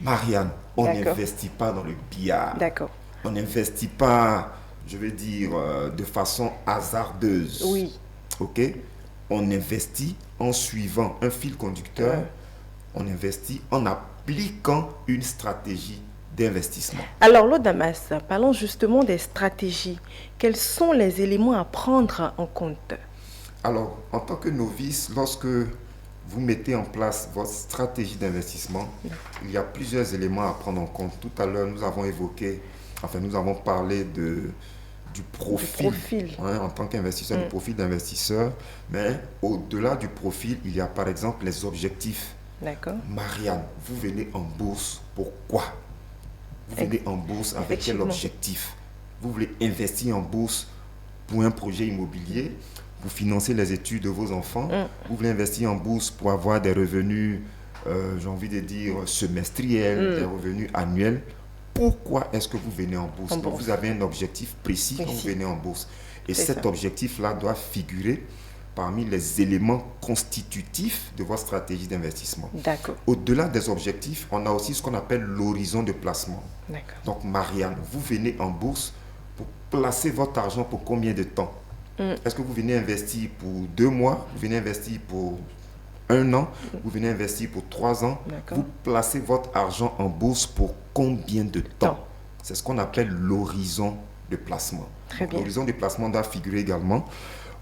Marianne, on D'accord. n'investit pas dans le billard. D'accord. On n'investit pas, je veux dire, de façon hasardeuse. Oui. OK? On investit en suivant un fil conducteur. On investit en appliquant une stratégie d'investissement. Alors, Damas, parlons justement des stratégies. Quels sont les éléments à prendre en compte? Alors, en tant que novice, lorsque vous mettez en place votre stratégie d'investissement, il y a plusieurs éléments à prendre en compte. Tout à l'heure, nous avons parlé du profil, hein, en tant qu'investisseur, du profil d'investisseur. Mais au-delà du profil, il y a par exemple les objectifs. D'accord. Marianne, vous venez en bourse, pourquoi? Vous venez en bourse avec quel objectif? Vous voulez investir en bourse pour un projet immobilier, pour financer les études de vos enfants. Vous voulez investir en bourse pour avoir des revenus, j'ai envie de dire, semestriels, des revenus annuels. Pourquoi est-ce que vous venez en bourse? Donc, vous avez un objectif précis quand vous venez en bourse. Et cet objectif-là doit figurer parmi les éléments constitutifs de votre stratégie d'investissement. D'accord. Au-delà des objectifs, on a aussi ce qu'on appelle l'horizon de placement. D'accord. Donc, Marianne, vous venez en bourse pour placer votre argent pour combien de temps? Est-ce que vous venez investir pour 2 mois? Vous venez investir pour 1 an? Vous venez investir pour 3 ans? Vous placez votre argent en bourse pour combien de temps? C'est ce qu'on appelle l'horizon de placement. L'horizon de placement doit figurer également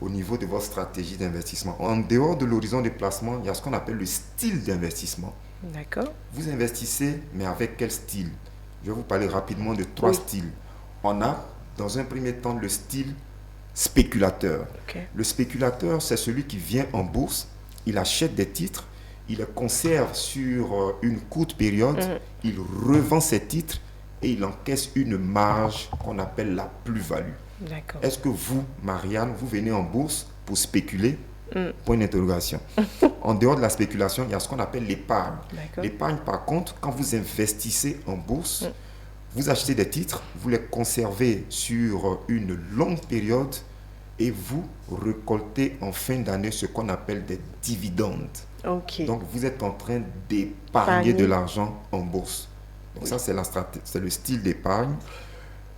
au niveau de votre stratégie d'investissement. En dehors de l'horizon de placement, il y a ce qu'on appelle le style d'investissement. D'accord. Vous investissez, mais avec quel style? Je vais vous parler rapidement de 3 styles. On a, dans un premier temps, le style spéculateur. Le spéculateur, c'est celui qui vient en bourse, il achète des titres, il les conserve sur une courte période, il revend ces titres et il encaisse une marge qu'on appelle la plus-value. Est-ce que vous, Marianne, vous venez en bourse pour spéculer? Point d'interrogation. En dehors de la spéculation, il y a ce qu'on appelle l'épargne. L'épargne, par contre, quand vous investissez en bourse, vous achetez des titres, vous les conservez sur une longue période et vous récoltez en fin d'année ce qu'on appelle des dividendes. Donc, vous êtes en train d'épargner de l'argent en bourse. Donc, ça, c'est le style d'épargne.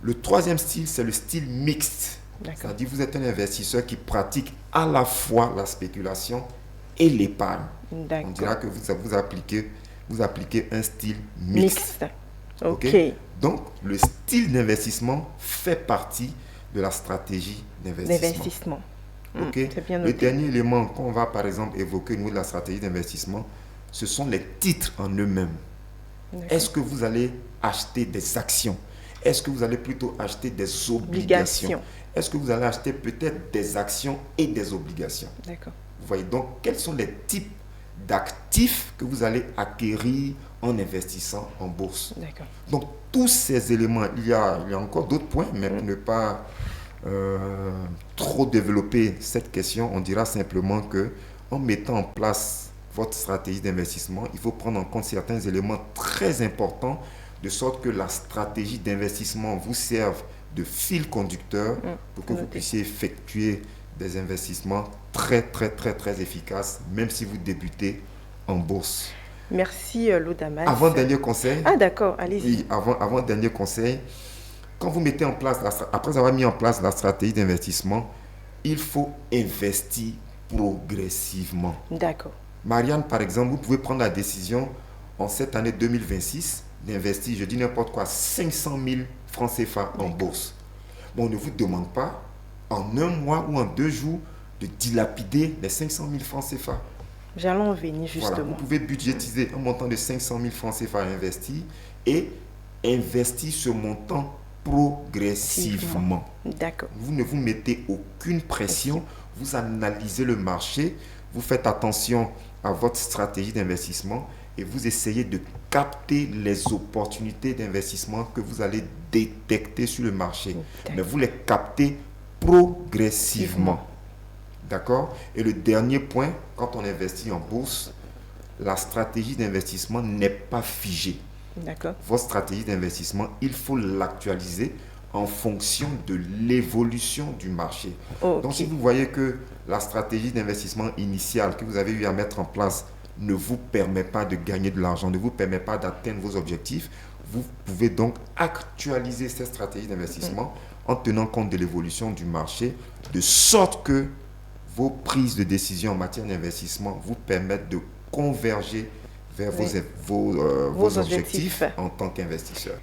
Le troisième style, c'est le style mixte. C'est-à-dire vous êtes un investisseur qui pratique à la fois la spéculation et l'épargne. On dira que vous appliquez un style mixte. Donc, le style d'investissement fait partie de la stratégie d'investissement. Le dernier élément qu'on va par exemple évoquer au niveau de la stratégie d'investissement, ce sont les titres en eux-mêmes. Est-ce que vous allez acheter des actions? Est-ce que vous allez plutôt acheter des obligations? Est-ce que vous allez acheter peut-être des actions et des obligations? Vous voyez donc quels sont les types d'actifs que vous allez acquérir en investissant en bourse. Donc tous ces éléments, il y a encore d'autres points, mais pour ne pas trop développer cette question, on dira simplement que en mettant en place votre stratégie d'investissement, il faut prendre en compte certains éléments très importants de sorte que la stratégie d'investissement vous serve de fil conducteur pour que vous puissiez effectuer des investissements très, très, très, très efficaces, même si vous débutez en bourse. Merci, Damas. Avant-dernier conseil. Ah, d'accord, allez-y. Oui, avant-dernier conseil. Quand vous mettez en place, après avoir mis en place la stratégie d'investissement, il faut investir progressivement. D'accord. Marianne, par exemple, vous pouvez prendre la décision en cette année 2026 d'investir, je dis n'importe quoi, 500 000 francs CFA en bourse. Bon, on ne vous demande pas en 1 mois ou en 2 jours de dilapider les 500 000 francs CFA. J'allais en venir justement. Voilà, vous pouvez budgétiser un montant de 500 000 francs CFA à investir et investir ce montant progressivement. D'accord. Vous ne vous mettez aucune pression, vous analysez le marché, vous faites attention à votre stratégie d'investissement et vous essayez de capter les opportunités d'investissement que vous allez détecter sur le marché. Mais vous les captez progressivement. D'accord? Et le dernier point, quand on investit en bourse, la stratégie d'investissement n'est pas figée. D'accord. Votre stratégie d'investissement, il faut l'actualiser en fonction de l'évolution du marché. Donc, si vous voyez que la stratégie d'investissement initiale que vous avez eu à mettre en place ne vous permet pas de gagner de l'argent, ne vous permet pas d'atteindre vos objectifs. Vous pouvez donc actualiser cette stratégie d'investissement en tenant compte de l'évolution du marché, de sorte que vos prises de décision en matière d'investissement vous permettent de converger vers vos objectifs en tant qu'investisseur.